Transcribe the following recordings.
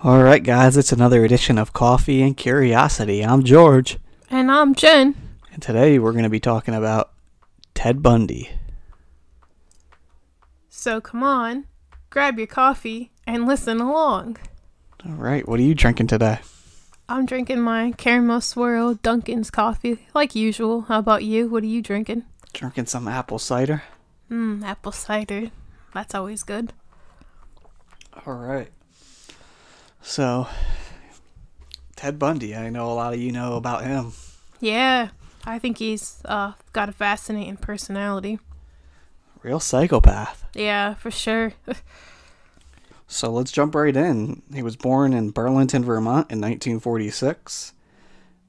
Alright guys, it's another edition of Coffee and Curiosity. I'm George. And I'm Jen. And today we're going to be talking about Ted Bundy. So come on, grab your coffee and listen along. Alright, what are you drinking today? I'm drinking my caramel swirl Dunkin's coffee, like usual. How about you? What are you drinking? Drinking some apple cider. Apple cider. That's always good. Alright. So, Ted Bundy, I know a lot of you know about him. Yeah, I think he's got a fascinating personality. Real psychopath. Yeah, for sure. So let's jump right in. He was born in Burlington, Vermont in 1946.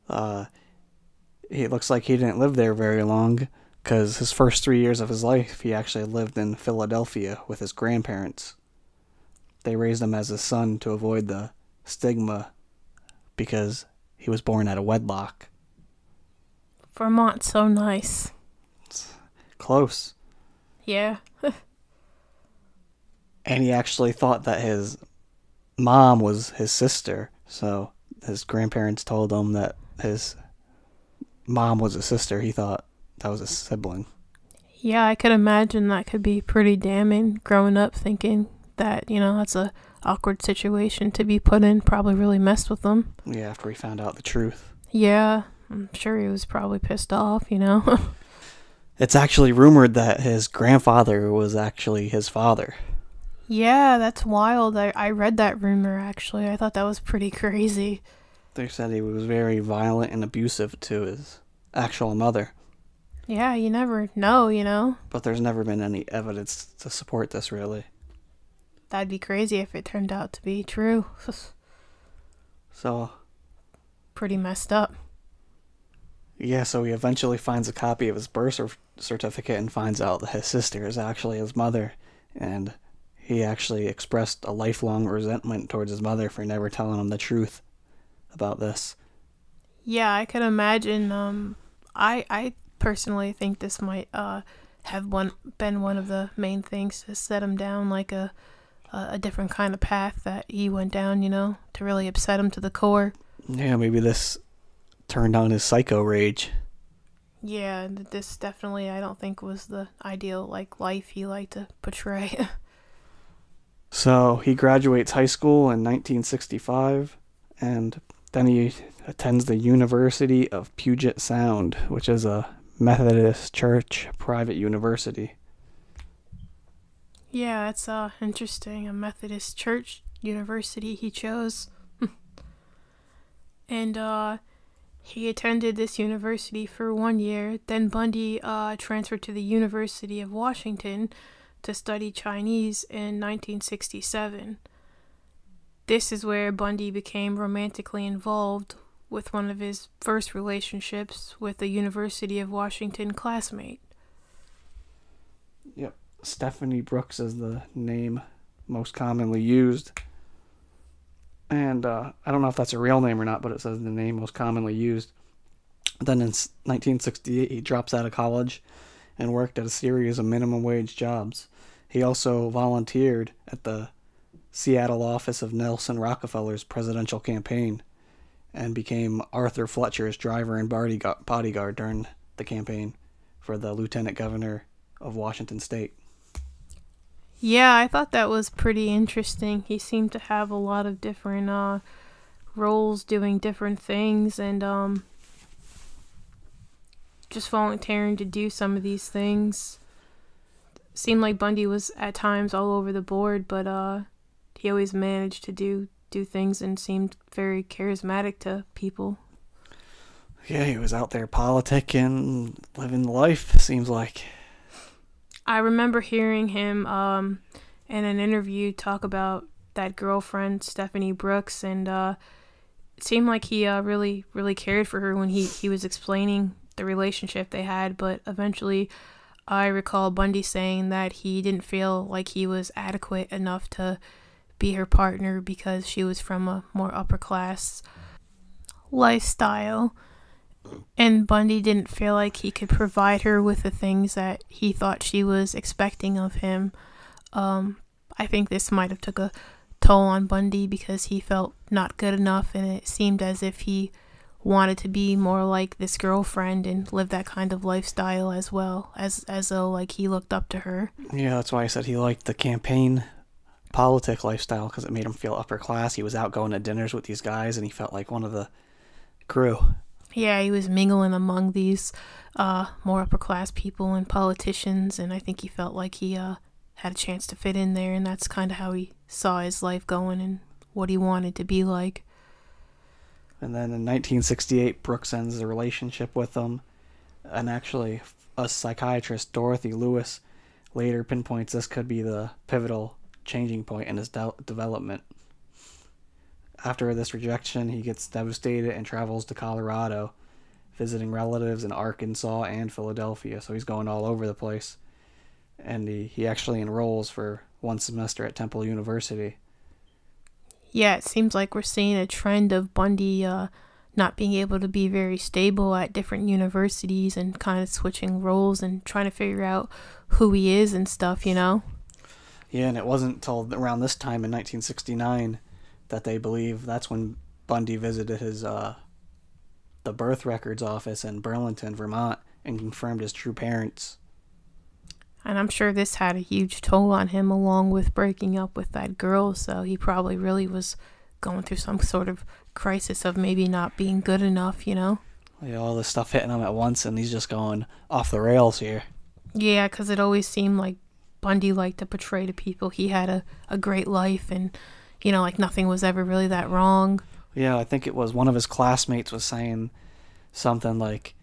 It looks like he didn't live there very long, because his first 3 years of his life, he actually lived in Philadelphia with his grandparents. They raised him as a son to avoid the stigma because he was born out of wedlock. Vermont's so nice. It's close. Yeah. And he actually thought that his mom was his sister, so his grandparents told him that his mom was a sister. He thought that was a sibling. Yeah, I could imagine that could be pretty damning growing up thinking that, that's a awkward situation to be put in. Probably really messed with them. Yeah, after he found out the truth. Yeah, I'm sure he was probably pissed off, It's actually rumored that his grandfather was actually his father. Yeah, that's wild. I read that rumor, actually. I thought that was pretty crazy. They said he was very violent and abusive to his actual mother. Yeah, you never know, But there's never been any evidence to support this, really. That'd be crazy if it turned out to be true. So, pretty messed up. yeah, so he eventually finds a copy of his birth certificate and finds out that his sister is actually his mother. And he actually expressed a lifelong resentment towards his mother for never telling him the truth about this. Yeah, I could imagine. I personally think this might have been one of the main things to set him down like a different kind of path that he went down, to really upset him to the core. Yeah, maybe this turned on his psycho rage. Yeah, this definitely I don't think was the ideal life he liked to portray. So he graduates high school in 1965, and then he attends the University of Puget Sound, which is a Methodist church private university. Yeah, it's interesting. A Methodist church university he chose. And he attended this university for 1 year. Then Bundy transferred to the University of Washington to study Chinese in 1967. This is where Bundy became romantically involved with one of his first relationships with a University of Washington classmate. Yep. Stephanie Brooks is the name most commonly used. And I don't know if that's a real name or not, but it says the name most commonly used. Then in 1968, he drops out of college and worked at a series of minimum wage jobs. He also volunteered at the Seattle office of Nelson Rockefeller's presidential campaign and became Arthur Fletcher's driver and bodyguard during the campaign for the lieutenant governor of Washington State. Yeah, I thought that was pretty interesting. He seemed to have a lot of different roles doing different things and just volunteering to do some of these things. Seemed like Bundy was at times all over the board, but he always managed to do things and seemed very charismatic to people. Yeah, he was out there politicking, living life, seems like. I remember hearing him in an interview talk about that girlfriend, Stephanie Brooks, and it seemed like he really, really cared for her when he was explaining the relationship they had, but eventually I recall Bundy saying that he didn't feel like he was adequate enough to be her partner because she was from a more upper class lifestyle. And Bundy didn't feel like he could provide her with the things that he thought she was expecting of him. I think this might have took a toll on Bundy because he felt not good enough, and it seemed as if he wanted to be more like this girlfriend and live that kind of lifestyle as well, as though like he looked up to her. Yeah, that's why I said he liked the campaign politic lifestyle, because it made him feel upper class. He was out going to dinners with these guys, and he felt like one of the crew. Yeah, he was mingling among these more upper class people and politicians, and I think he felt like he had a chance to fit in there, and that's kind of how he saw his life going and what he wanted to be like. And then in 1968, Brooks ends the relationship with him, and actually a psychiatrist, Dorothy Lewis, later pinpoints this could be the pivotal changing point in his development. After this rejection, he gets devastated and travels to Colorado, visiting relatives in Arkansas and Philadelphia, so he's going all over the place. And he actually enrolls for one semester at Temple University. Yeah, it seems like we're seeing a trend of Bundy not being able to be very stable at different universities and kind of switching roles and trying to figure out who he is and stuff, you know? Yeah, and it wasn't until around this time in 1969 that they believe that's when Bundy visited his the birth records office in Burlington, Vermont, and confirmed his true parents. And I'm sure this had a huge toll on him, along with breaking up with that girl, so he probably really was going through some sort of crisis of maybe not being good enough, you know? Yeah, all this stuff hitting him at once, and he's just going off the rails here. Yeah, because it always seemed like Bundy liked to portray to people he had a great life, and, you know, like nothing was ever really that wrong. Yeah, I think it was one of his classmates was saying something like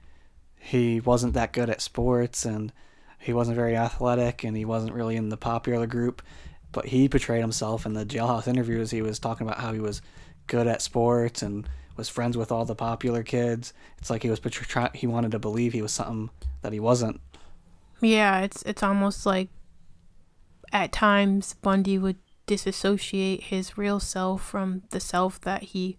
he wasn't that good at sports, and he wasn't very athletic, and he wasn't really in the popular group, but he portrayed himself in the jailhouse interviews. He was talking about how he was good at sports and was friends with all the popular kids. It's like he wanted to believe he was something that he wasn't. Yeah, it's almost like at times Bundy would disassociate his real self from the self that he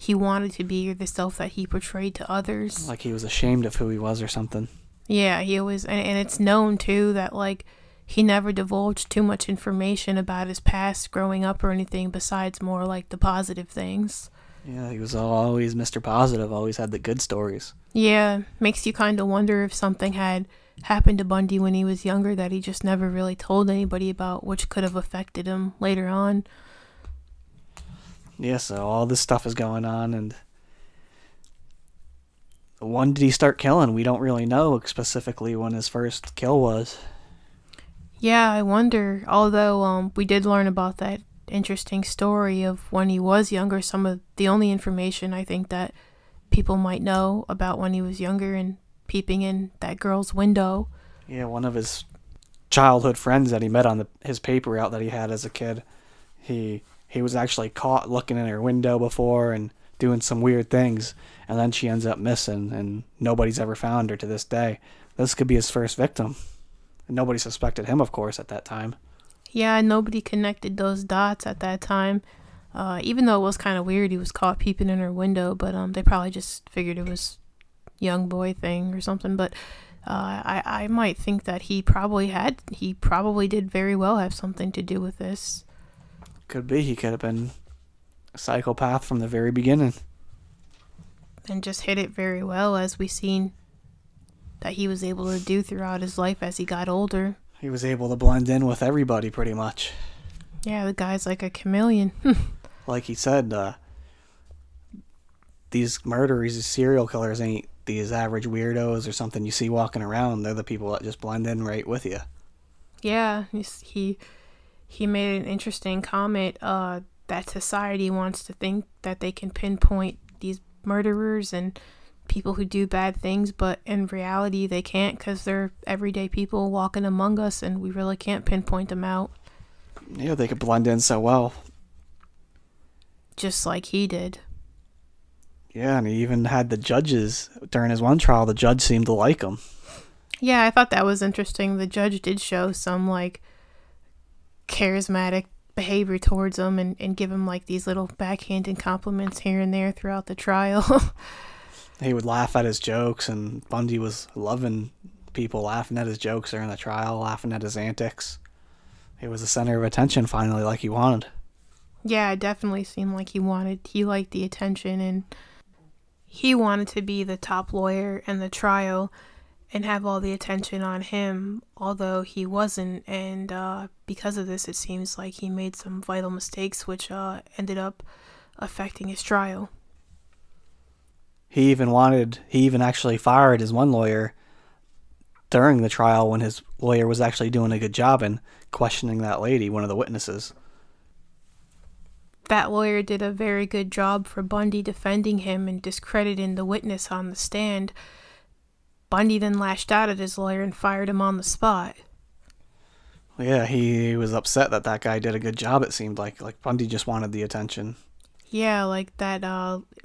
wanted to be, or the self that he portrayed to others. Like he was ashamed of who he was or something. Yeah, he always, and it's known too that like he never divulged too much information about his past growing up or anything besides more like the positive things. Yeah, he was always Mr. Positive, always had the good stories. Yeah, makes you kind of wonder if something had happened to Bundy when he was younger that he just never really told anybody about, which could have affected him later on. Yeah, so all this stuff is going on, and when did he start killing? We don't really know specifically when his first kill was. Yeah, I wonder, although we did learn about that interesting story of when he was younger. Some of the only information I think that people might know about when he was younger and peeping in that girl's window. Yeah, one of his childhood friends that he met on his paper route that he had as a kid, he was actually caught looking in her window before and doing some weird things, and then she ends up missing, and nobody's ever found her to this day. This could be his first victim. And nobody suspected him, of course, at that time. Yeah, nobody connected those dots at that time. Even though it was kind of weird, he was caught peeping in her window, but they probably just figured it was young boy thing or something. But I might think that he probably did very well have something to do with this. Could be. He could have been a psychopath from the very beginning. And just hit it very well, as we've seen that he was able to do throughout his life as he got older. He was able to blend in with everybody pretty much. Yeah, the guy's like a chameleon. Like he said, these murderers, these serial killers ain't these average weirdos or something you see walking around. They're the people that just blend in right with you. Yeah, he made an interesting comment that society wants to think that they can pinpoint these murderers and people who do bad things, but in reality they can't, because they're everyday people walking among us and we really can't pinpoint them out. Yeah, they could blend in so well. Just like he did. Yeah, and he even had the judges during his one trial. The judge seemed to like him. Yeah, I thought that was interesting. The judge did show some like charismatic behavior towards him and give him like these little backhanded compliments here and there throughout the trial. He would laugh at his jokes, and Bundy was loving people laughing at his jokes during the trial, laughing at his antics. He was the center of attention finally, like he wanted. Yeah, it definitely seemed like he liked the attention, and he wanted to be the top lawyer in the trial and have all the attention on him, although he wasn't. And because of this, it seems like he made some vital mistakes, which ended up affecting his trial. He even actually fired his one lawyer during the trial when his lawyer was actually doing a good job in questioning that lady, one of the witnesses. That lawyer did a very good job for Bundy defending him and discrediting the witness on the stand. Bundy then lashed out at his lawyer and fired him on the spot. Yeah, he was upset that that guy did a good job, it seemed like. Like, Bundy just wanted the attention. Yeah, like that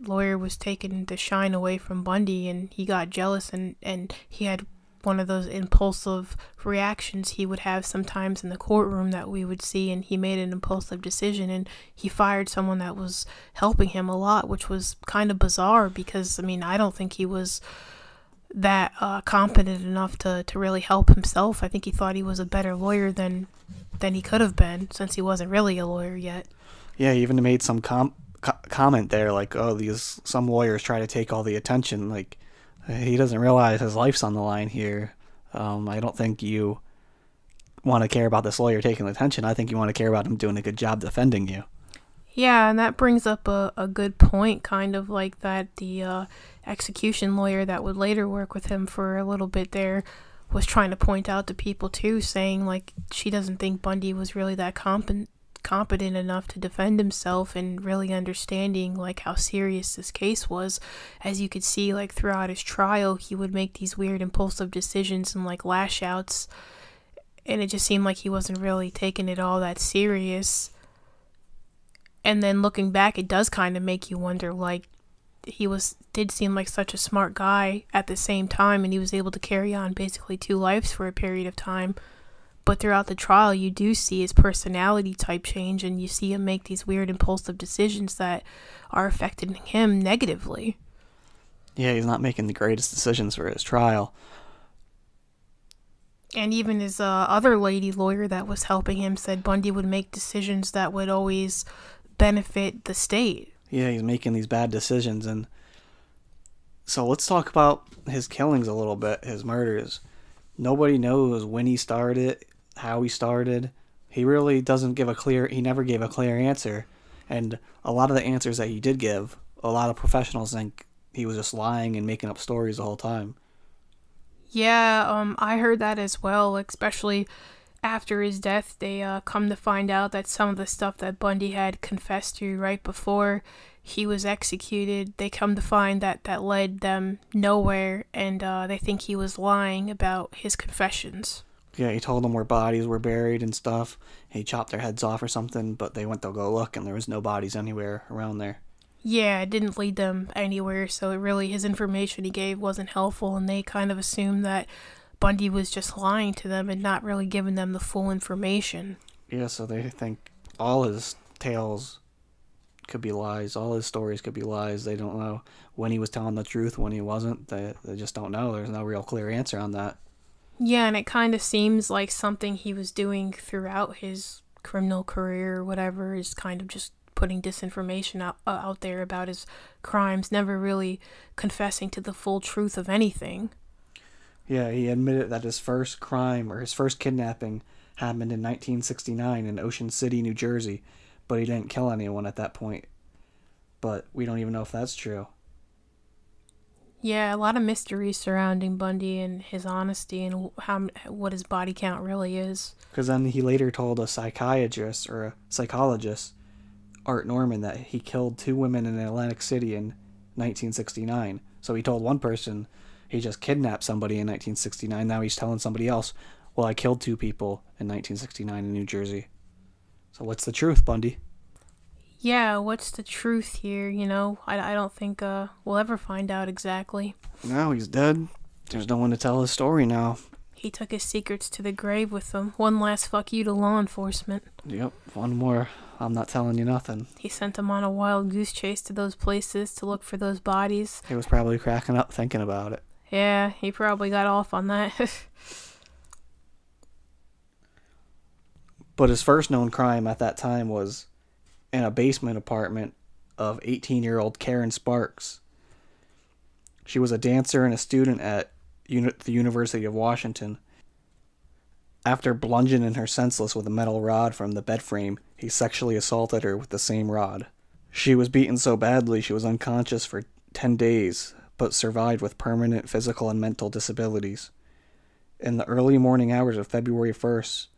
lawyer was taking the shine away from Bundy, and he got jealous, and he had one of those impulsive reactions he would have sometimes in the courtroom that we would see, and he made an impulsive decision, and he fired someone that was helping him a lot, which was kind of bizarre because, I mean, I don't think he was that competent enough to really help himself. I think he thought he was a better lawyer than he could have been, since he wasn't really a lawyer yet. Yeah, he even made some comment there, like, oh, some lawyers try to take all the attention. Like, he doesn't realize his life's on the line here. I don't think you want to care about this lawyer taking the attention. I think you want to care about him doing a good job defending you. Yeah, and that brings up a good point, kind of like that the execution lawyer that would later work with him for a little bit there was trying to point out to people too, saying like she doesn't think Bundy was really that competent enough to defend himself, and really understanding like how serious this case was. As you could see, like throughout his trial, he would make these weird impulsive decisions and like lash outs, and it just seemed like he wasn't really taking it all that serious. And then looking back, it does kind of make you wonder, like, did seem like such a smart guy at the same time, and he was able to carry on basically two lives for a period of time. But throughout the trial, you do see his personality type change, and you see him make these weird impulsive decisions that are affecting him negatively. Yeah, he's not making the greatest decisions for his trial. And even his other lady lawyer that was helping him said Bundy would make decisions that would always benefit the state. Yeah, he's making these bad decisions. And so let's talk about his killings a little bit, his murders. Nobody knows when he started, how he started. He really doesn't give he never gave a clear answer. And a lot of the answers that he did give, a lot of professionals think he was just lying and making up stories the whole time. Yeah, I heard that as well, especially after his death. They come to find out that some of the stuff that Bundy had confessed to right before he was executed, they come to find that led them nowhere, and they think he was lying about his confessions. Yeah, he told them where bodies were buried and stuff. He chopped their heads off or something, but they went to go look, and there was no bodies anywhere around there. Yeah, it didn't lead them anywhere, so his information he gave wasn't helpful, and they kind of assumed that Bundy was just lying to them and not really giving them the full information. Yeah, so they think all his tales could be lies. All his stories could be lies. They don't know when he was telling the truth, when he wasn't. They just don't know. There's no real clear answer on that. Yeah, and it kind of seems like something he was doing throughout his criminal career or whatever, is kind of just putting disinformation out there about his crimes, never really confessing to the full truth of anything. Yeah, he admitted that his first crime, or his first kidnapping, happened in 1969 in Ocean City, New Jersey, but he didn't kill anyone at that point. But we don't even know if that's true. Yeah, a lot of mystery surrounding Bundy and his honesty and what his body count really is. Because then he later told a psychiatrist, or a psychologist, Art Norman, that he killed 2 women in Atlantic City in 1969. So he told one person he just kidnapped somebody in 1969. Now he's telling somebody else, well, I killed 2 people in 1969 in New Jersey. So what's the truth, Bundy? Yeah, what's the truth here, you know? I don't think we'll ever find out exactly. No, he's dead. There's no one to tell his story now. He took his secrets to the grave with him. One last fuck you to law enforcement. Yep, one more. I'm not telling you nothing. He sent them on a wild goose chase to those places to look for those bodies. He was probably cracking up thinking about it. Yeah, he probably got off on that. But his first known crime at that time was in a basement apartment of 18-year-old Karen Sparks. She was a dancer and a student at the University of Washington. After bludgeoning her senseless with a metal rod from the bed frame, he sexually assaulted her with the same rod. She was beaten so badly she was unconscious for 10 days, but survived with permanent physical and mental disabilities. In the early morning hours of February 1st,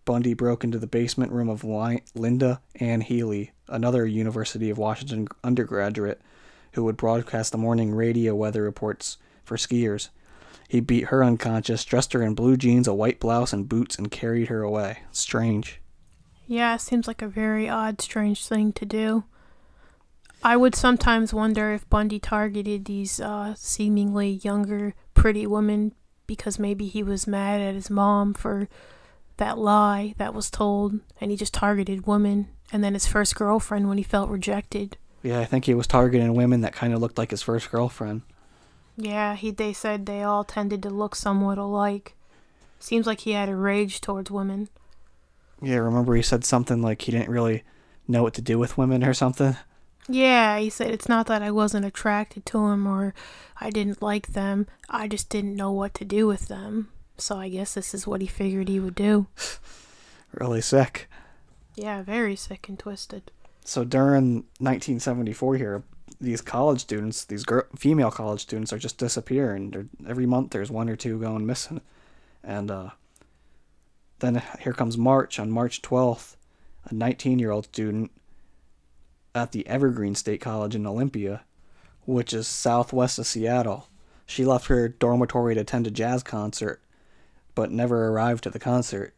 Bundy broke into the basement room of Linda Ann Healy, another University of Washington undergraduate who would broadcast the morning radio weather reports for skiers. He beat her unconscious, dressed her in blue jeans, a white blouse, and boots, and carried her away. Strange. Yeah, it seems like a very odd, strange thing to do. I would sometimes wonder if Bundy targeted these seemingly younger, pretty women because maybe he was mad at his mom for that lie that was told, and he just targeted women, and then his first girlfriend when he felt rejected. Yeah, I think he was targeting women that kind of looked like his first girlfriend. Yeah, they said they all tended to look somewhat alike. Seems like he had a rage towards women. Yeah, remember he said something like he didn't really know what to do with women or something? Yeah, he said it's not that I wasn't attracted to him or I didn't like them. I just didn't know what to do with them. So I guess this is what he figured he would do. Really sick. Yeah, very sick and twisted. So during 1974 here, these college students, female college students, are just disappearing. Every month there's one or two going missing. And then here comes March. On March 12th, a 19-year-old student at the Evergreen State College in Olympia, which is southwest of Seattle. She left her dormitory to attend a jazz concert, but never arrived to the concert.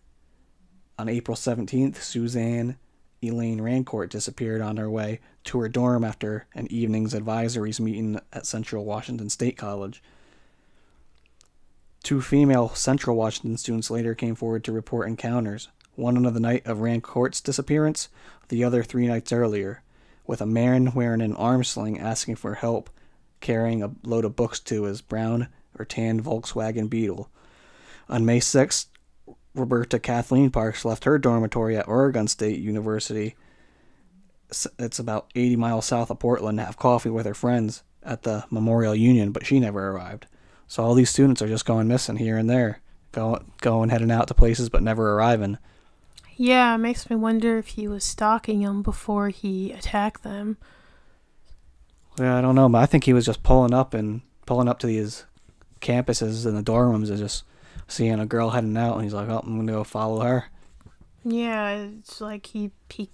On April 17th, Suzanne Elaine Rancourt disappeared on her way to her dorm after an evening's advisories meeting at Central Washington State College. Two female Central Washington students later came forward to report encounters, one on the night of Rancourt's disappearance, the other 3 nights earlier, with a man wearing an arm sling asking for help carrying a load of books to his brown or tan Volkswagen Beetle. On May 6th, Roberta Kathleen Parks left her dormitory at Oregon State University. It's about 80 miles south of Portland to have coffee with her friends at the Memorial Union, but she never arrived. So all these students are just going missing here and there, heading out to places but never arriving. Yeah, it makes me wonder if he was stalking them before he attacked them. Yeah, I don't know, but I think he was just pulling up to these campuses and the dorm rooms and just seeing a girl heading out, and he's like, oh, I'm going to go follow her. Yeah, it's like he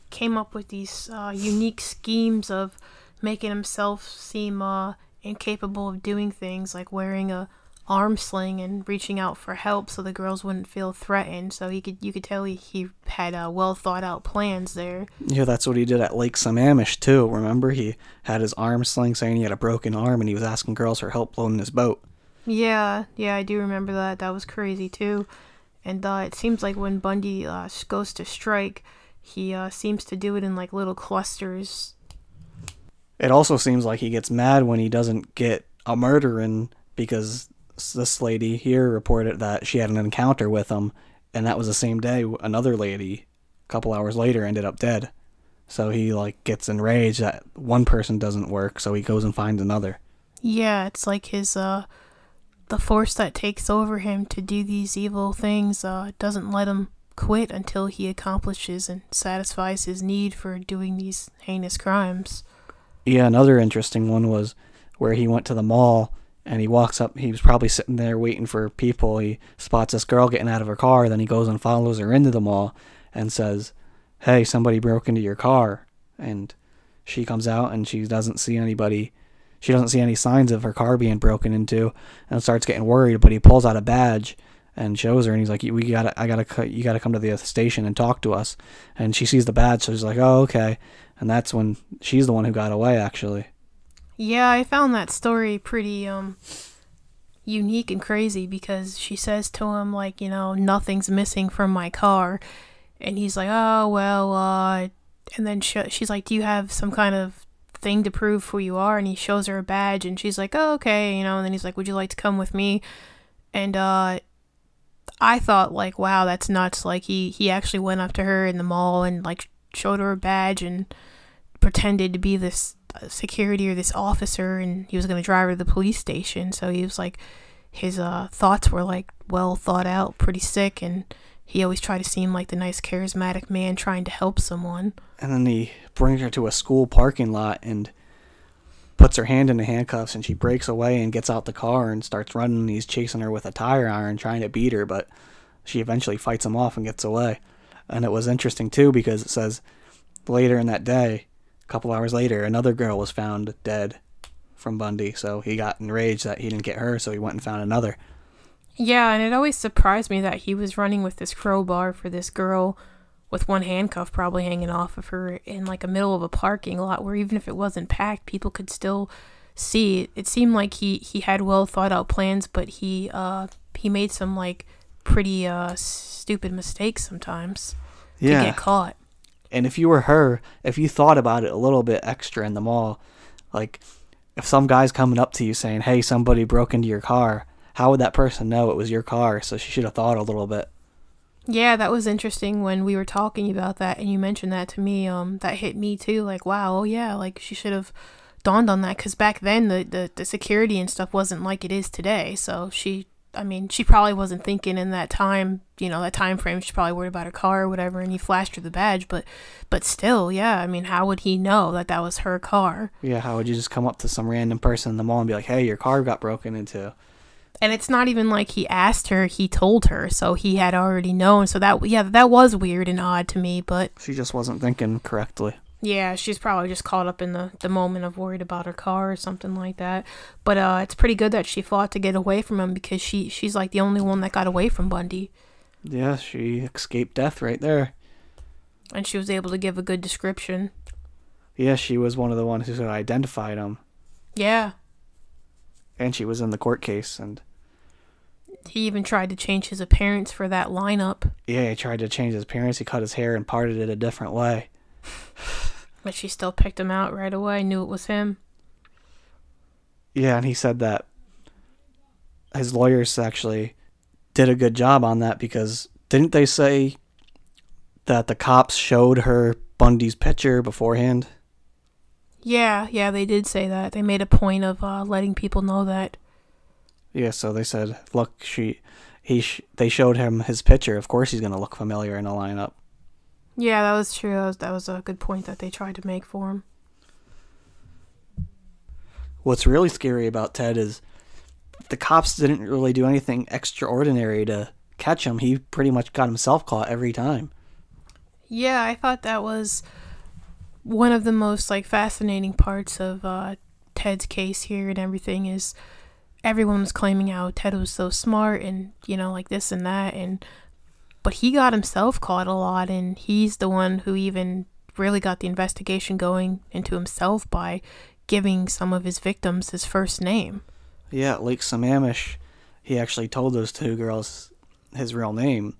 came up with these unique schemes of making himself seem incapable of doing things, like wearing a arm sling and reaching out for help so the girls wouldn't feel threatened. So you could tell he had well thought out plans there. Yeah, that's what he did at Lake Sammamish too. Remember, he had his arm sling saying he had a broken arm, and he was asking girls for help loading his boat. Yeah, I do remember that. That was crazy too. And it seems like when Bundy goes to strike, he seems to do it in like little clusters. It also seems like he gets mad when he doesn't get a murder in, because this lady here reported that she had an encounter with him, and that was the same day another lady, a couple hours later, ended up dead. So he gets enraged that one person doesn't work, so he goes and finds another. Yeah, it's like his the force that takes over him to do these evil things doesn't let him quit until he accomplishes and satisfies his need for doing these heinous crimes. Yeah, another interesting one was where he went to the mall, and he walks up, he was probably sitting there waiting for people. He spots this girl getting out of her car, then he goes and follows her into the mall and says, hey, somebody broke into your car. And she comes out and she doesn't see anybody. She doesn't see any signs of her car being broken into, and starts getting worried, but he pulls out a badge and shows her, and he's like, you gotta come to the station and talk to us. And she sees the badge, so she's like, oh, okay. And that's when she's the one who got away, actually. Yeah, I found that story pretty unique and crazy, because she says to him, like, nothing's missing from my car. And he's like, oh, well, and then she's like, do you have some kind of thing to prove who you are? And he shows her a badge, and she's like, oh, okay, and then he's like, would you like to come with me? And I thought, like, wow, that's nuts. Like, he actually went up to her in the mall and, like, showed her a badge and pretended to be this security or this officer, and he was going to drive her to the police station. So he was like, his thoughts were like well thought out, pretty sick, and he always tried to seem like the nice charismatic man trying to help someone. And then he brings her to a school parking lot and puts her hand in the handcuffs, and she breaks away and gets out the car and starts running, and he's chasing her with a tire iron trying to beat her, but she eventually fights him off and gets away. And it was interesting too, because it says later in that day, a couple hours later, another girl was found dead from Bundy, so he got enraged that he didn't get her, so he went and found another. Yeah, and it always surprised me that he was running with this crowbar for this girl with one handcuff probably hanging off of her in like a middle of a parking lot where even if it wasn't packed, people could still see it. It seemed like he had well thought out plans, but he made some like pretty stupid mistakes sometimes to get caught. And if you were her, if you thought about it a little bit extra in the mall, like if some guy's coming up to you saying, hey, somebody broke into your car, how would that person know it was your car? So she should have thought a little bit. Yeah, that was interesting when we were talking about that and you mentioned that to me. That hit me too. Like, wow, oh yeah, like she should have dawned on that, because back then the security and stuff wasn't like it is today. So she probably wasn't thinking in that time, that time frame. She probably worried about her car or whatever, and he flashed her the badge. But still, yeah, I mean, how would he know that that was her car? Yeah, how would you just come up to some random person in the mall and be like, hey, your car got broken into? And it's not even like he asked her, he told her, so he had already known. So that was weird and odd to me, but she just wasn't thinking correctly. Yeah, she's probably just caught up in the moment of worried about her car or something like that. But it's pretty good that she fought to get away from him, because she's like the only one that got away from Bundy. Yeah, she escaped death right there. And she was able to give a good description. Yeah, she was one of the ones who identified him. Yeah. And she was in the court case, and he even tried to change his appearance for that lineup. Yeah, he tried to change his appearance. He cut his hair and parted it a different way. But she still picked him out right away, knew it was him. Yeah, and he said that his lawyers actually did a good job on that, because didn't they say that the cops showed her Bundy's picture beforehand? Yeah, they did say that. They made a point of letting people know that. Yeah, so they said, look, they showed him his picture. Of course he's going to look familiar in a lineup. Yeah, that was true. That was a good point that they tried to make for him. What's really scary about Ted is the cops didn't really do anything extraordinary to catch him. He pretty much got himself caught every time. Yeah, I thought that was one of the most fascinating parts of Ted's case here and everything. Is everyone was claiming how Ted was so smart and like this and that, but he got himself caught a lot, and he's the one who even really got the investigation going into himself by giving some of his victims his first name. Yeah, at Lake Sammamish, he actually told those two girls his real name.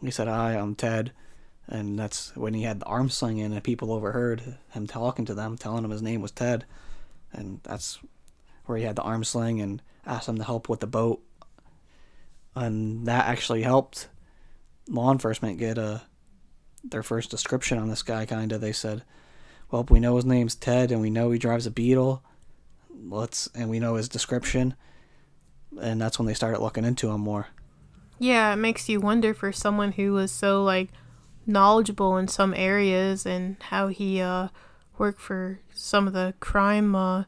He said, hi, I'm Ted. And that's when he had the arm sling in, and people overheard him talking to them, telling him his name was Ted. And that's where he had the arm sling and asked them to help with the boat. And that actually helped law enforcement get their first description on this guy, kind of. They said, well, we know his name's Ted, and we know he drives a Beetle. And we know his description. And that's when they started looking into him more. Yeah, it makes you wonder, for someone who was so, knowledgeable in some areas, and how he worked for some of the crime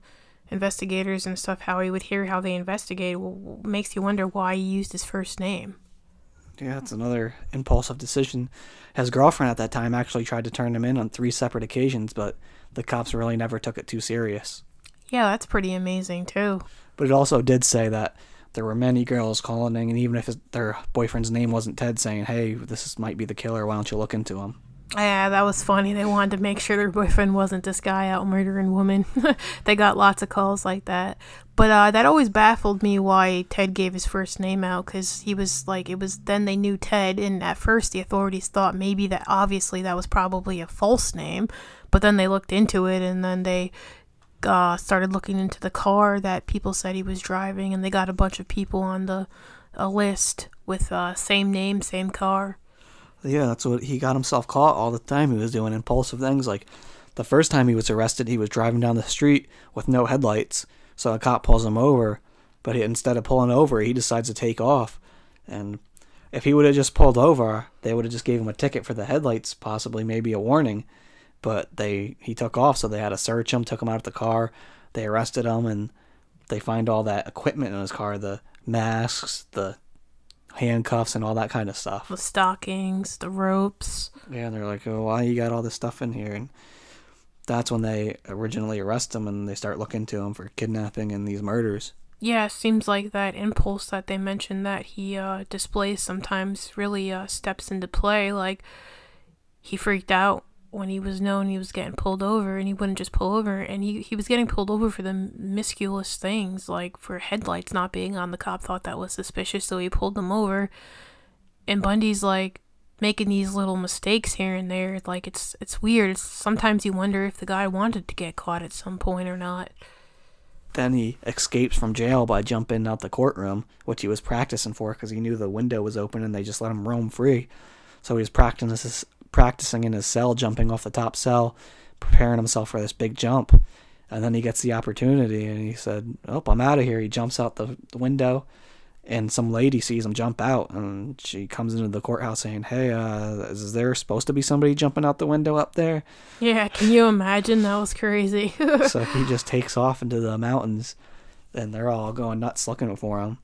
investigators and stuff, how he would hear how they investigate. Well, makes you wonder why he used his first name. Yeah, it's another impulsive decision. His girlfriend at that time actually tried to turn him in on 3 separate occasions, but the cops really never took it too serious. Yeah, that's pretty amazing too. But it also did say that there were many girls calling in, and even if their boyfriend's name wasn't Ted, saying, hey, this might be the killer, why don't you look into him? Yeah, that was funny. They wanted to make sure their boyfriend wasn't this guy out murdering women. They got lots of calls like that. But that always baffled me why Ted gave his first name out, because he was then they knew Ted, and at first the authorities thought maybe that obviously that was probably a false name, but then they looked into it, and then they started looking into the car that people said he was driving, and they got a bunch of people on a list with same name, same car. Yeah, that's what he got himself caught all the time. He was doing impulsive things. Like the first time he was arrested, he was driving down the street with no headlights. So a cop pulls him over, but instead of pulling over, he decides to take off. And if he would have just pulled over, they would have just gave him a ticket for the headlights, possibly maybe a warning. But he took off, so they had to search him, took him out of the car. They arrested him, and they find all that equipment in his car, the masks, the handcuffs, and all that kind of stuff. The stockings, the ropes. Yeah, and they're like, oh, why you got all this stuff in here? And that's when they originally arrest him, and they start looking to him for kidnapping and these murders. Yeah, it seems like that impulse that they mentioned that he displays sometimes really steps into play. Like, he freaked out when he was known he was getting pulled over, and he wouldn't just pull over, and he was getting pulled over for the miscuous things, like for headlights not being on. The cop thought that was suspicious, so he pulled them over. And Bundy's like making these little mistakes here and there. Like, it's weird. Sometimes you wonder if the guy wanted to get caught at some point or not. Then he escapes from jail by jumping out the courtroom, which he was practicing for because he knew the window was open and they just let him roam free. So he was practicing in his cell, jumping off the top cell, preparing himself for this big jump. And then he gets the opportunity, and he said, oh, I'm out of here. He jumps out the window, and some lady sees him jump out, and she comes into the courthouse saying, hey, is there supposed to be somebody jumping out the window up there? Yeah, can you imagine? That was crazy. So he just takes off into the mountains, and they're all going nuts looking for him.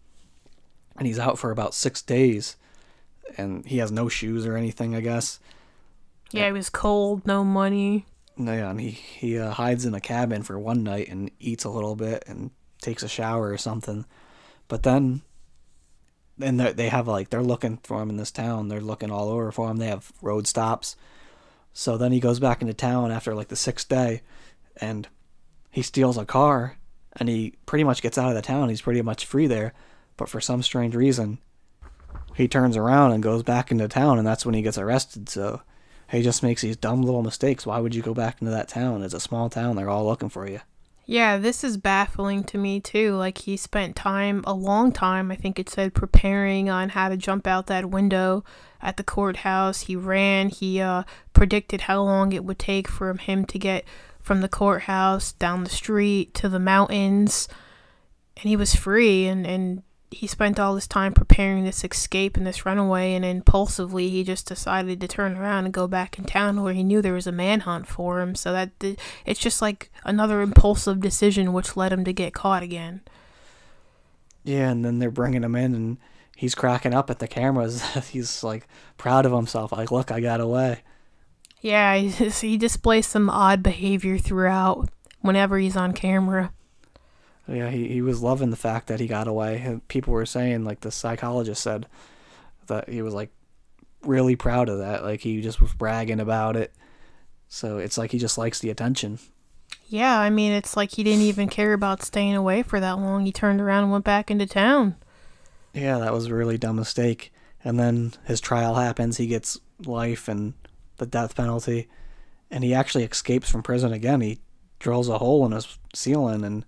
And he's out for about 6 days, and he has no shoes or anything, I guess. Yeah, he was cold, no money. Yeah, and he hides in a cabin for one night and eats a little bit and takes a shower or something. But then, and they have they're looking for him in this town. They're looking all over for him. They have road stops. So then he goes back into town after the 6th day, and he steals a car, and he pretty much gets out of the town. He's pretty much free there. But for some strange reason, he turns around and goes back into town, and that's when he gets arrested. So he just makes these dumb little mistakes. Why would you go back into that town? It's a small town. They're all looking for you. Yeah, this is baffling to me, too. Like, he spent time, a long time, I think it said, preparing on how to jump out that window at the courthouse. He ran. He predicted how long it would take for him to get from the courthouse down the street to the mountains. And he was free, and he spent all this time preparing this escape and this runaway, and impulsively he just decided to turn around and go back in town where he knew there was a manhunt for him. So that it's just like another impulsive decision which led him to get caught again. Yeah, and then they're bringing him in, and he's cracking up at the cameras. He's proud of himself. Look, I got away. Yeah, he displays some odd behavior throughout whenever he's on camera. Yeah, he was loving the fact that he got away. People were saying, the psychologist said, that he was, really proud of that. He just was bragging about it. So it's he just likes the attention. Yeah, I mean, it's like he didn't even care about staying away for that long. He turned around and went back into town. Yeah, that was a really dumb mistake. And then his trial happens. He gets life and the death penalty. And he actually escapes from prison again. He drills a hole in his ceiling, and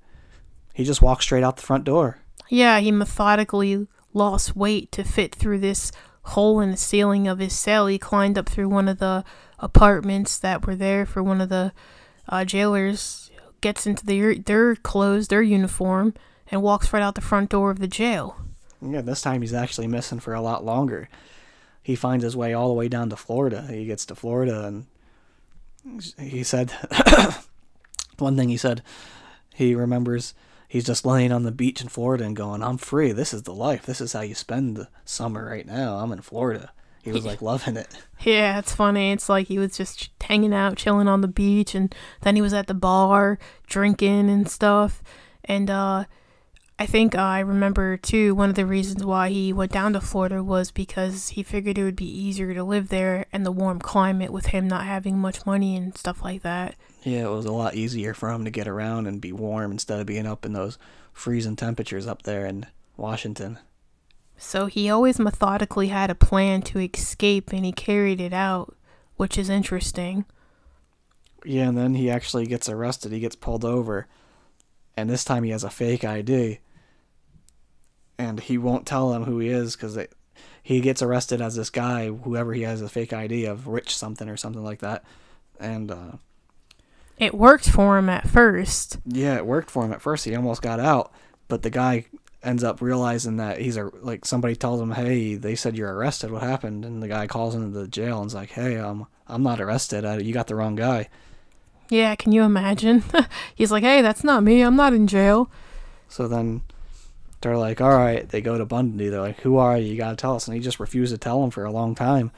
he just walks straight out the front door. Yeah, he methodically lost weight to fit through this hole in the ceiling of his cell. He climbed up through one of the apartments that were there for one of the jailers, gets into their clothes, their uniform, and walks right out the front door of the jail. Yeah, this time he's actually missing for a lot longer. He finds his way all the way down to Florida. He gets to Florida, and he said, one thing he said, he remembers he's just laying on the beach in Florida and going, I'm free. This is the life. This is how you spend the summer right now. I'm in Florida. He was loving it. Yeah, it's funny. It's like he was just hanging out, chilling on the beach, and then he was at the bar drinking and stuff. And I think I remember, too, one of the reasons why he went down to Florida was because he figured it would be easier to live there and the warm climate with him not having much money and stuff like that. Yeah, it was a lot easier for him to get around and be warm instead of being up in those freezing temperatures up there in Washington. So he always methodically had a plan to escape, and he carried it out, which is interesting. Yeah, and then he actually gets arrested. He gets pulled over, and this time he has a fake ID. And he won't tell them who he is because he gets arrested as this guy, whoever he has a fake ID of, Rich something or something like that. And it worked for him at first. Yeah, it worked for him at first. He almost got out, but the guy ends up realizing that like somebody tells him, "Hey, they said you're arrested. What happened?" And the guy calls into the jail and's like, "Hey, I'm not arrested. You got the wrong guy." Yeah, can you imagine? He's like, "Hey, that's not me. I'm not in jail." So then they're like, "All right." They go to Bundy. They're like, "Who are you? You gotta tell us." And he just refused to tell them for a long time,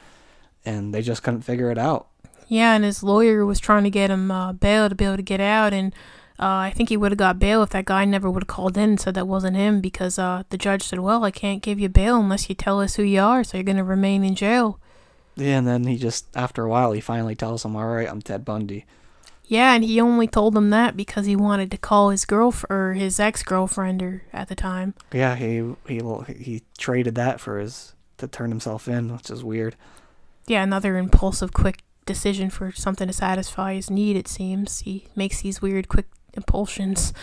and they just couldn't figure it out. Yeah, and his lawyer was trying to get him bail to be able to get out, and I think he would have got bail if that guy never would have called in and said that wasn't him, because the judge said, "Well, I can't give you bail unless you tell us who you are, so you're going to remain in jail." Yeah, and then he just, after a while, he finally tells them, "All right, I'm Ted Bundy." Yeah, and he only told them that because he wanted to call his his ex-girlfriend at the time. Yeah, he traded that to turn himself in, which is weird. Yeah, another impulsive, quick decision for something to satisfy his need, it seems. He makes these weird, quick impulsions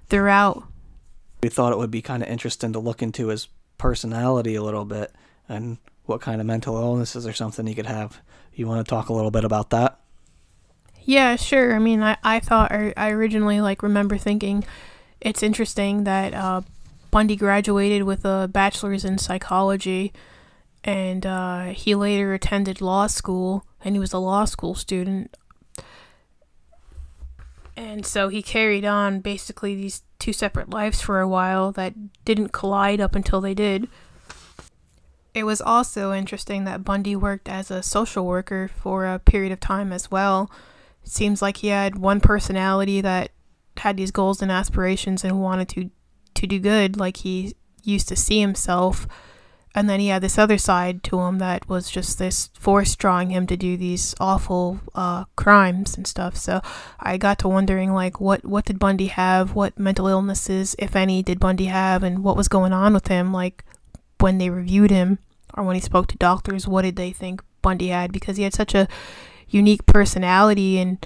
throughout. We thought it would be kind of interesting to look into his personality a little bit and what kind of mental illnesses or something he could have. You want to talk a little bit about that? Yeah, sure. I mean, I thought, I originally remember thinking it's interesting that Bundy graduated with a bachelor's in psychology, and he later attended law school, and he was a law school student. And so he carried on basically these two separate lives for a while that didn't collide up until they did. It was also interesting that Bundy worked as a social worker for a period of time as well. It seems like he had one personality that had these goals and aspirations and wanted to do good, like he used to see himself. And then he had this other side to him that was just this force drawing him to do these awful crimes and stuff. So I got to wondering, what did Bundy have? What mental illnesses, if any, did Bundy have? And what was going on with him? When they reviewed him or when he spoke to doctors, what did they think Bundy had? Because he had such a unique personality. And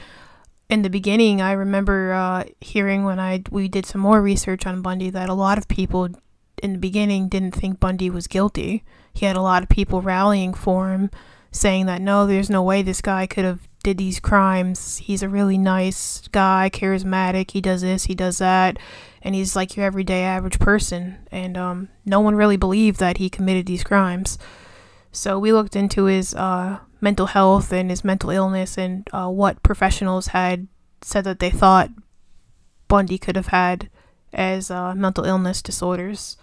in the beginning, I remember hearing when we did some more research on Bundy that a lot of people in the beginning didn't think Bundy was guilty. He had a lot of people rallying for him, saying that no, there's no way this guy could have did these crimes. He's a really nice guy, charismatic, he does this, he does that, and he's like your everyday average person. And no one really believed that he committed these crimes. So we looked into his mental health and his mental illness, and what professionals had said that they thought Bundy could have had as mental illness disorders.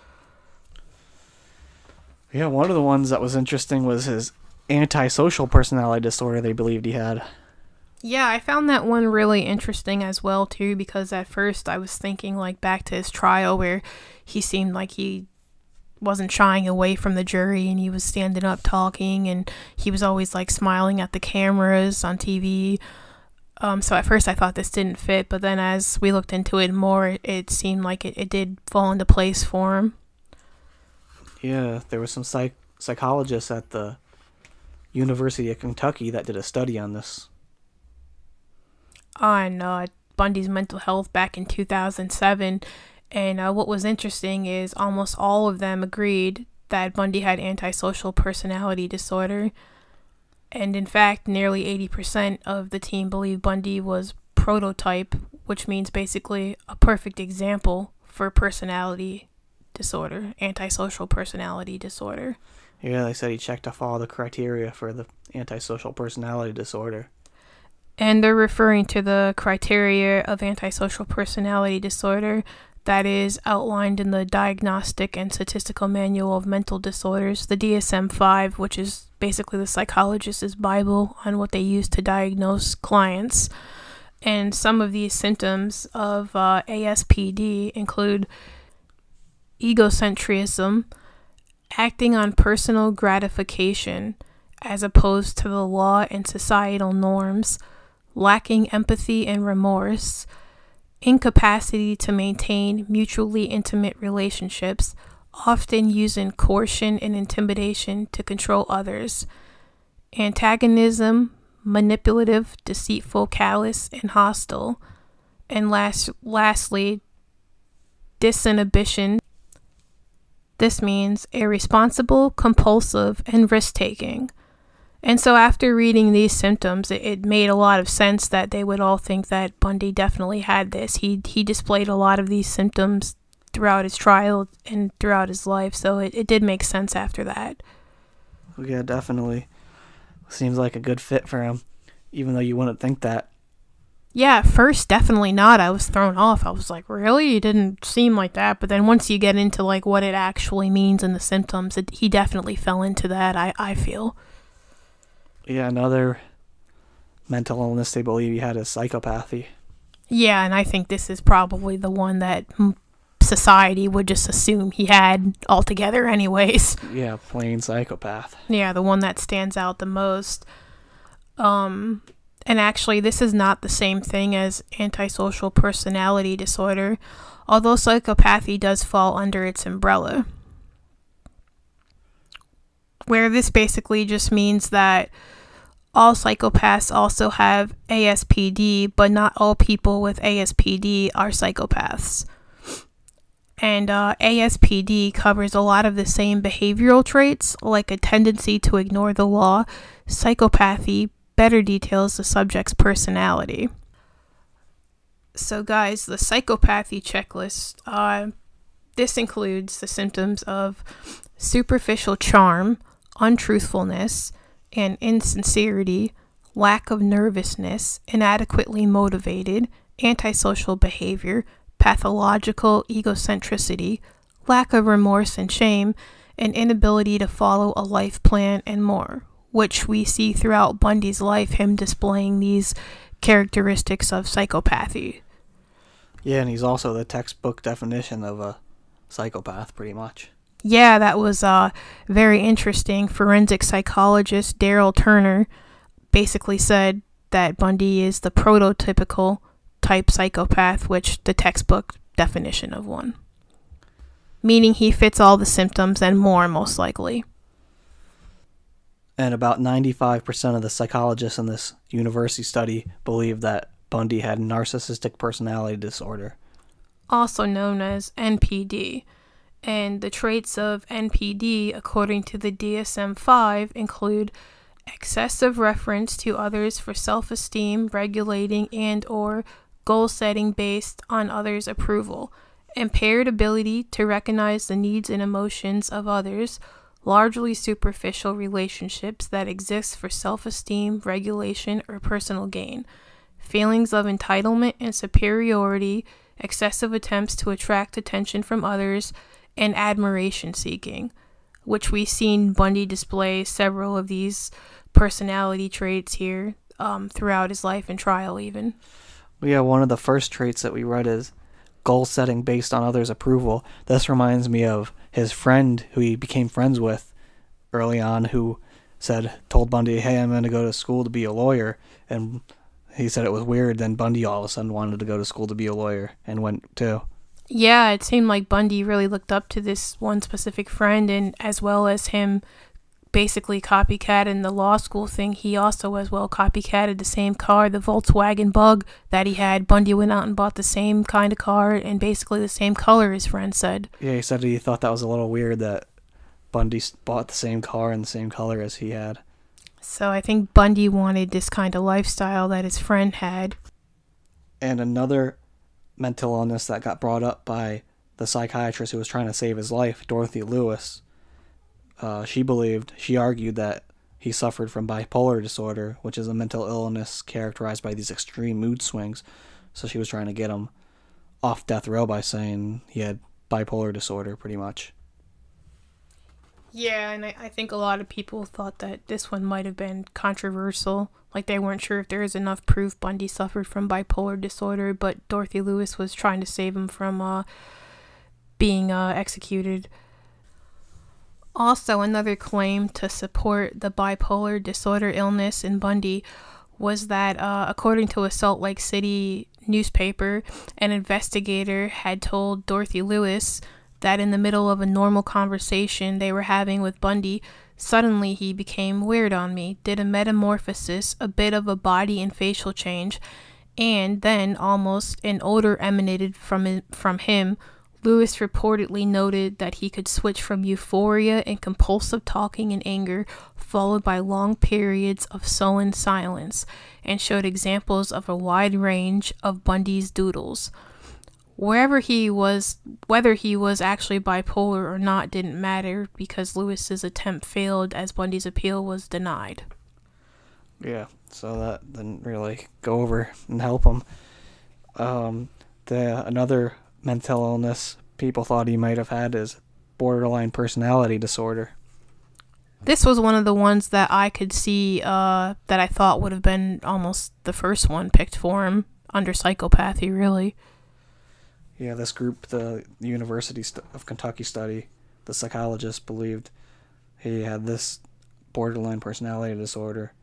Yeah, one of the ones that was interesting was his antisocial personality disorder they believed he had. Yeah, I found that one really interesting as well, too, because at first I was thinking back to his trial where he seemed like he wasn't shying away from the jury, and he was standing up talking, and he was always smiling at the cameras on TV. So at first I thought this didn't fit, but then as we looked into it more, it seemed like it did fall into place for him. Yeah, there was some psychologists at the University of Kentucky that did a study on this. On Bundy's mental health back in 2007. And what was interesting is almost all of them agreed that Bundy had antisocial personality disorder. And in fact, nearly 80% of the team believed Bundy was prototype, which means basically a perfect example for personality disorder, antisocial personality disorder. Yeah, they said he checked off all the criteria for the antisocial personality disorder. And they're referring to the criteria of antisocial personality disorder that is outlined in the Diagnostic and Statistical Manual of Mental Disorders, the DSM-5, which is basically the psychologist's Bible on what they use to diagnose clients. And some of these symptoms of ASPD include egocentrism, acting on personal gratification as opposed to the law and societal norms, lacking empathy and remorse, incapacity to maintain mutually intimate relationships, often using coercion and intimidation to control others, antagonism, manipulative, deceitful, callous, and hostile, and lastly, disinhibition. This means irresponsible, compulsive, and risk-taking. And so after reading these symptoms, it made a lot of sense that they would all think that Bundy definitely had this. He displayed a lot of these symptoms throughout his trial and throughout his life, so it did make sense after that. Yeah, definitely. Seems like a good fit for him, even though you wouldn't think that. Yeah, at first, definitely not. I was thrown off. I was like, really? It didn't seem like that. But then once you get into like what it actually means and the symptoms, he definitely fell into that, I feel. Yeah, another mental illness they believe he had is psychopathy. Yeah, and I think this is probably the one that society would just assume he had altogether anyways. Yeah, plain psychopath. Yeah, the one that stands out the most. And actually, this is not the same thing as antisocial personality disorder, although psychopathy does fall under its umbrella. Where this basically just means that all psychopaths also have ASPD, but not all people with ASPD are psychopaths. And ASPD covers a lot of the same behavioral traits, like a tendency to ignore the law. Psychopathy better details the subject's personality. So guys, the psychopathy checklist, this includes the symptoms of superficial charm, untruthfulness, and insincerity, lack of nervousness, inadequately motivated, antisocial behavior, pathological egocentricity, lack of remorse and shame, and inability to follow a life plan, and more, which we see throughout Bundy's life, him displaying these characteristics of psychopathy. Yeah, and he's also the textbook definition of a psychopath, pretty much. Yeah, that was very interesting. Forensic psychologist Daryl Turner basically said that Bundy is the prototypical type psychopath, which the textbook definition of one. Meaning he fits all the symptoms and more, most likely. And about 95% of the psychologists in this university study believe that Bundy had narcissistic personality disorder, also known as NPD. And the traits of NPD, according to the DSM-5, include excessive reference to others for self-esteem, regulating and or goal-setting based on others' approval, impaired ability to recognize the needs and emotions of others, largely superficial relationships that exist for self-esteem, regulation, or personal gain, feelings of entitlement and superiority, excessive attempts to attract attention from others, and admiration seeking, which we've seen Bundy display several of these personality traits here throughout his life and trial even. Well, yeah, one of the first traits that we read is goal setting based on others' approval. This reminds me of his friend who he became friends with early on, who told Bundy, hey, I'm going to go to school to be a lawyer. And he said it was weird. Then Bundy all of a sudden wanted to go to school to be a lawyer and went too. Yeah, it seemed like Bundy really looked up to this one specific friend, and as well as him basically copycatting the law school thing, he also as well copycatted the same car, the Volkswagen Bug that he had. Bundy went out and bought the same kind of car and basically the same color, his friend said. Yeah, he said he thought that was a little weird that Bundy bought the same car and the same color as he had. So I think Bundy wanted this kind of lifestyle that his friend had. And another mental illness that got brought up by the psychiatrist who was trying to save his life, Dorothy Lewis, she argued that he suffered from bipolar disorder, which is a mental illness characterized by these extreme mood swings. So she was trying to get him off death row by saying he had bipolar disorder, pretty much. Yeah, and I think a lot of people thought that this one might have been controversial. Like, they weren't sure if there was enough proof Bundy suffered from bipolar disorder, but Dorothy Lewis was trying to save him from being executed. Also, another claim to support the bipolar disorder illness in Bundy was that, according to a Salt Lake City newspaper, an investigator had told Dorothy Lewis that in the middle of a normal conversation they were having with Bundy, suddenly he became weird on me, did a metamorphosis, a bit of a body and facial change, and then almost an odor emanated from him, Lewis reportedly noted that he could switch from euphoria and compulsive talking and anger, followed by long periods of sullen silence, and showed examples of a wide range of Bundy's doodles. Whether he was actually bipolar or not didn't matter, because Lewis's attempt failed as Bundy's appeal was denied. Yeah, so that didn't really go over and help him. Another mental illness people thought he might have had is borderline personality disorder. This was one of the ones that I could see that I thought would have been almost the first one picked for him under psychopathy, really. Yeah, this group, the University of Kentucky study, the psychologist believed he had this borderline personality disorder.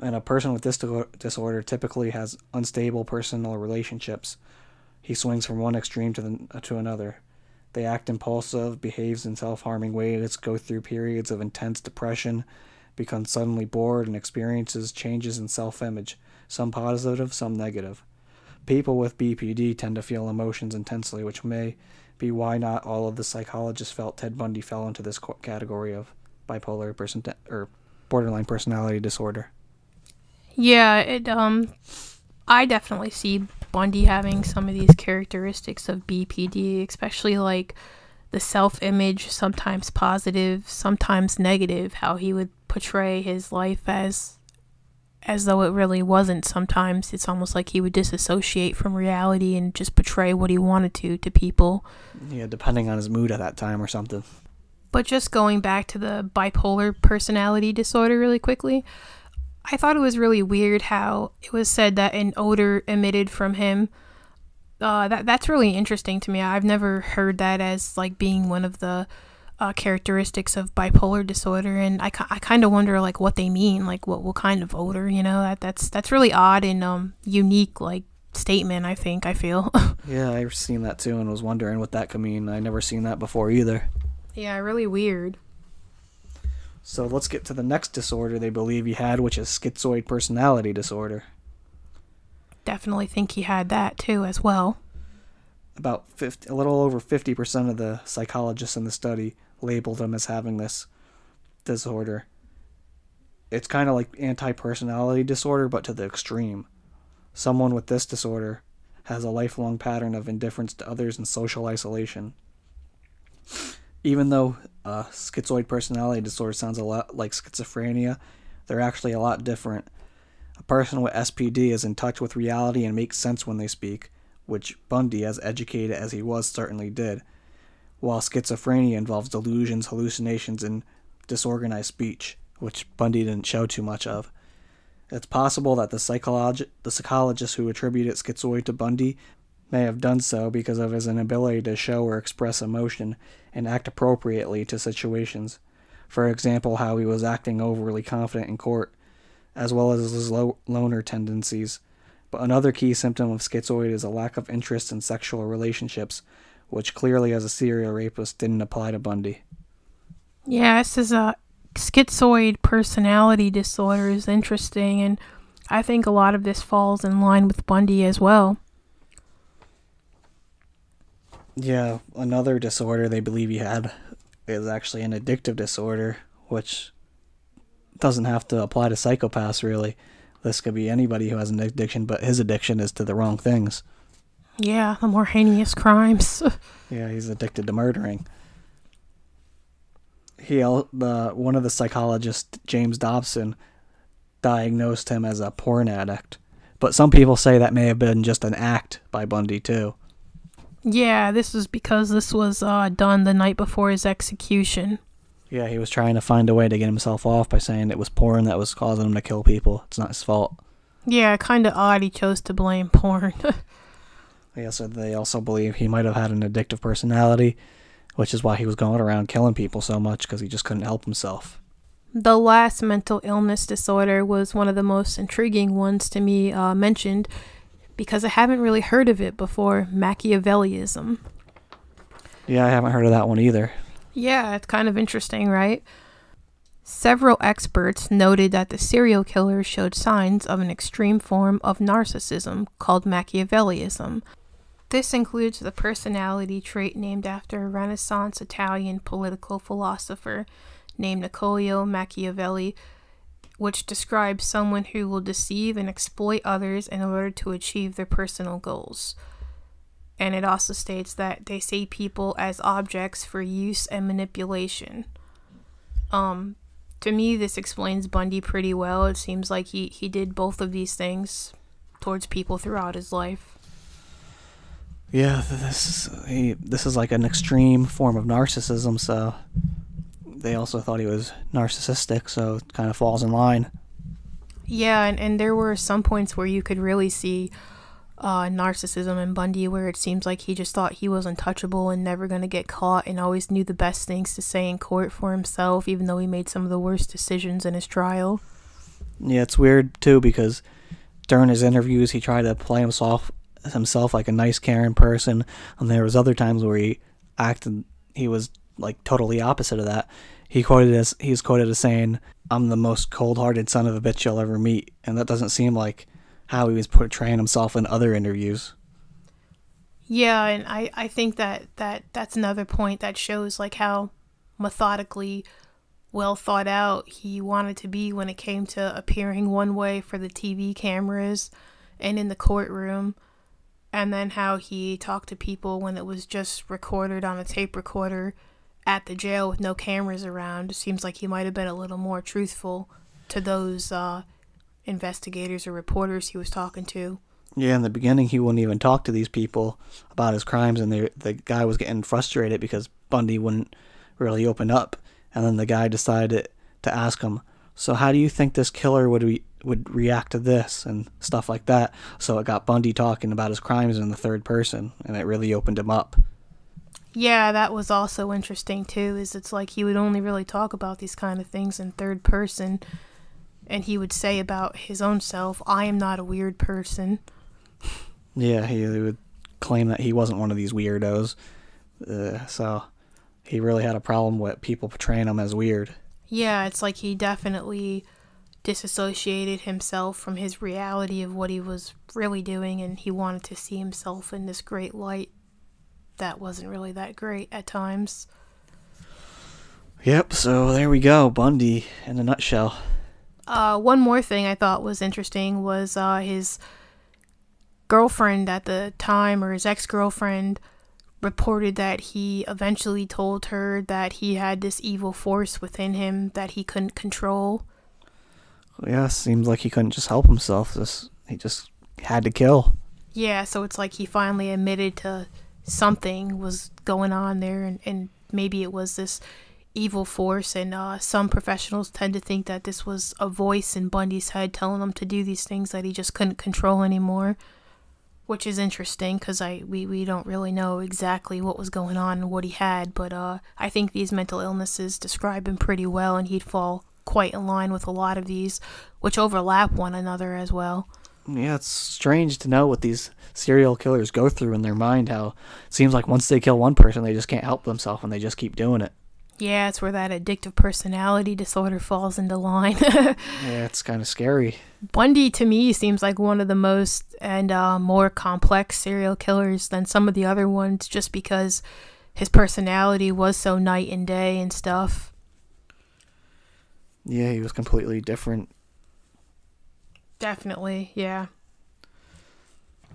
And a person with this disorder typically has unstable personal relationships. He swings from one extreme to another. They act impulsive, behaves in self-harming ways, go through periods of intense depression, become suddenly bored, and experiences changes in self-image, some positive, some negative. People with BPD tend to feel emotions intensely, which may be why not all of the psychologists felt Ted Bundy fell into this category of bipolar or borderline personality disorder. Yeah, I definitely see Bundy having some of these characteristics of BPD, especially like the self-image, sometimes positive, sometimes negative, how he would portray his life as though it really wasn't. Sometimes it's almost like he would disassociate from reality and just portray what he wanted to people. Yeah, depending on his mood at that time or something. But just going back to the bipolar personality disorder really quickly, I thought it was really weird how it was said that an odor emitted from him. That's really interesting to me. I've never heard that as like being one of the characteristics of bipolar disorder, and I kind of wonder like what they mean, like what kind of odor, that's really odd and unique like statement. I feel. Yeah, I've seen that too and was wondering what that could mean. I never seen that before either. Yeah, really weird. So let's get to the next disorder they believe he had, which is schizoid personality disorder. Definitely think he had that too as well. A little over 50% of the psychologists in the study labeled him as having this disorder. It's kind of like anti-personality disorder, but to the extreme. Someone with this disorder has a lifelong pattern of indifference to others and social isolation. Even though schizoid personality disorder sounds a lot like schizophrenia, they're actually a lot different. A person with SPD is in touch with reality and makes sense when they speak, which Bundy, as educated as he was, certainly did, while schizophrenia involves delusions, hallucinations, and disorganized speech, which Bundy didn't show too much of. It's possible that the psychologists who attributed schizoid to Bundy may have done so because of his inability to show or express emotion and act appropriately to situations. For example, how he was acting overly confident in court, as well as his loner tendencies. But another key symptom of schizoid is a lack of interest in sexual relationships, which clearly as a serial rapist didn't apply to Bundy. Yeah, this is a schizoid personality disorder is interesting, and I think a lot of this falls in line with Bundy as well. Yeah, another disorder they believe he had is actually an addictive disorder, which doesn't have to apply to psychopaths, really. This could be anybody who has an addiction, but his addiction is to the wrong things. Yeah, the more heinous crimes. Yeah, he's addicted to murdering. One of the psychologists, James Dobson, diagnosed him as a porn addict. But some people say that may have been just an act by Bundy, too. Yeah, this is because this was done the night before his execution. Yeah, he was trying to find a way to get himself off by saying it was porn that was causing him to kill people. It's not his fault. Yeah, kind of odd he chose to blame porn. Yeah, so they also believe he might have had an addictive personality, which is why he was going around killing people so much, because he just couldn't help himself. The last mental illness disorder was one of the most intriguing ones to me mentioned, because I haven't really heard of it before, Machiavellism. Yeah, I haven't heard of that one either. Yeah, it's kind of interesting, right? Several experts noted that the serial killer showed signs of an extreme form of narcissism called Machiavellism. This includes the personality trait named after a Renaissance Italian political philosopher named Niccolò Machiavelli, which describes someone who will deceive and exploit others in order to achieve their personal goals. And it also states that they see people as objects for use and manipulation. To me, this explains Bundy pretty well. It seems like he did both of these things towards people throughout his life. Yeah, this is like an extreme form of narcissism, so they also thought he was narcissistic, so it kind of falls in line. Yeah, and there were some points where you could really see narcissism in Bundy, where it seems like he just thought he was untouchable and never going to get caught, and always knew the best things to say in court for himself, even though he made some of the worst decisions in his trial. Yeah, it's weird too, because during his interviews he tried to play himself like a nice, caring person, and there was other times where he was like totally opposite of that. He's quoted as saying, "I'm the most cold-hearted son of a bitch you'll ever meet," and that doesn't seem like how he was portraying himself in other interviews. Yeah, and I think that's another point that shows like how methodically well thought out he wanted to be when it came to appearing one way for the TV cameras and in the courtroom, and then how he talked to people when it was just recorded on a tape recorder at the jail with no cameras around. It seems like he might have been a little more truthful to those investigators or reporters he was talking to. Yeah, in the beginning he wouldn't even talk to these people about his crimes, and the guy was getting frustrated because Bundy wouldn't really open up. And then the guy decided to ask him, "So how do you think this killer would react to this?" and stuff like that. So it got Bundy talking about his crimes in the third person, and it really opened him up. Yeah, that was also interesting too, is it's like he would only really talk about these kind of things in third person, and he would say about his own self, "I am not a weird person." Yeah, he would claim that he wasn't one of these weirdos. So he really had a problem with people portraying him as weird. Yeah, it's like he definitely disassociated himself from his reality of what he was really doing, and he wanted to see himself in this great light that wasn't really that great at times. Yep, so there we go, Bundy in a nutshell. One more thing I thought was interesting was his girlfriend at the time, or his ex-girlfriend, reported that he eventually told her that he had this evil force within him that he couldn't control. Yeah, seems like he couldn't just help himself. He just had to kill. Yeah, so it's like he finally admitted to something was going on there, and maybe it was this evil force, and some professionals tend to think that this was a voice in Bundy's head telling him to do these things that he just couldn't control anymore, which is interesting because we don't really know exactly what was going on and what he had, but I think these mental illnesses describe him pretty well, and he'd fall quite in line with a lot of these, which overlap one another as well. Yeah, it's strange to know what these serial killers go through in their mind, how it seems like once they kill one person, they just can't help themselves and they just keep doing it. Yeah, it's where that addictive personality disorder falls into line. Yeah, it's kind of scary. Bundy, to me, seems like one of the most and more complex serial killers than some of the other ones, just because his personality was so night and day and stuff. Yeah, he was completely different. Definitely, yeah.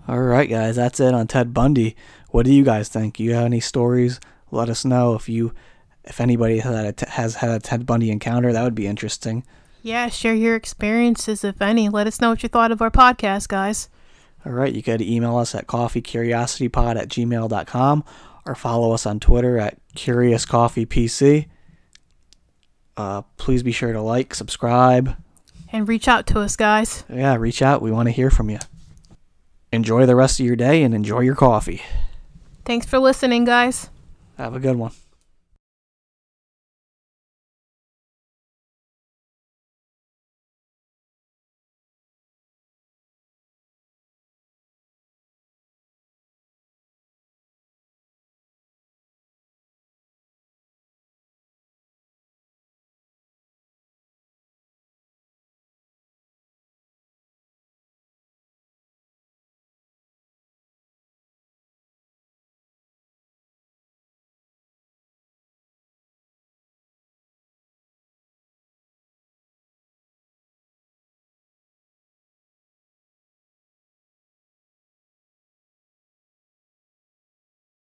All right, guys, that's it on Ted Bundy. What do you guys think? You have any stories? Let us know if anybody has had a Ted Bundy encounter. That would be interesting. Yeah, share your experiences, if any. Let us know what you thought of our podcast, guys. All right, you could email us at coffeecuriositypod@gmail.com or follow us on Twitter at CuriousCoffeePC. Please be sure to like, subscribe. And reach out to us, guys. Yeah, reach out. We want to hear from you. Enjoy the rest of your day and enjoy your coffee. Thanks for listening, guys. Have a good one.